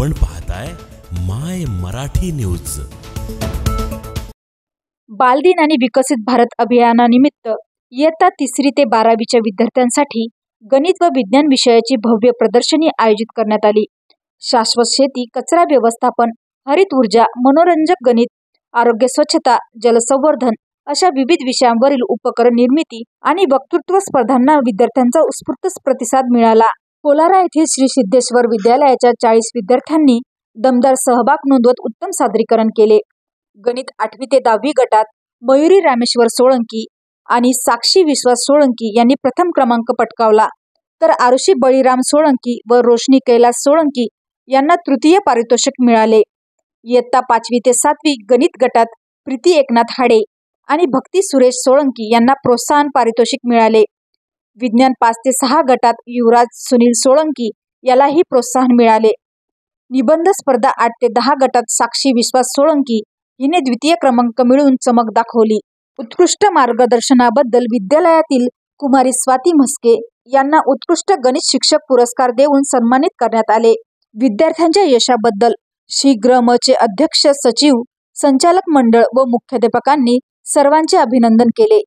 आपण पाहताय माय मराठी न्यूज. बालदिन आणि विकसित भारत अभियानानिमित्त इयत्ता 3री ते 12वीच्या विद्यार्थ्यांसाठी गणित व विज्ञान विषयाची भव्य प्रदर्शनी आयोजित करण्यात आली. शाश्वत शेती, कचरा व्यवस्थापन, हरित ऊर्जा, मनोरंजक गणित, आरोग्य, स्वच्छता, जलसंवर्धन अशा विविध विषयांवरील उपकरण निर्मिती आणि वक्तृत्व स्पर्धांना विद्यार्थ्यांचा उत्स्फूर्त प्रतिसाद मिळाला. कोलारा येथील श्री सिद्धेश्वर विद्यालयाच्या 40 विद्यार्थ्यांनी दमदार सहभाग नोंदवत उत्तम सादरीकरण केले. गणित 8वी ते 10वी गटात मयुरी रामेश्वर सोळंकी आणि साक्षी विश्वास सोळंकी यांनी प्रथम क्रमांक पटकावला, तर आरुषी बळीराम सोळंकी व रोशनी कैलास सोळंकी यांना तृतीय पारितोषिक मिळाले. इयत्ता 5वी ते 7वी गणित गटात प्रीती एकनाथ हाडे आणि भक्ती सुरेश सोळंकी यांना प्रोत्साहन पारितोषिक मिळाले. विज्ञान 5 ते 6 गटात युवराज सुनील सोळंकी यालाही प्रोत्साहन मिळाले. निबंध स्पर्धा 8 ते 10 गटात साक्षी विश्वास सोळंकी हिने द्वितीय क्रमांक मिळवून चमक दाखवली. उत्कृष्ट मार्गदर्शनाबद्दल विद्यालयातील कुमारी स्वाती म्हस्के यांना उत्कृष्ट गणित शिक्षक पुरस्कार देऊन सन्मानित करण्यात आले. विद्यार्थ्यांच्या यशाबद्दल श्री ग्र म चे अध्यक्ष, सचिव, संचालक मंडळ व मुख्याध्यापकांनी सर्वांचे अभिनंदन केले.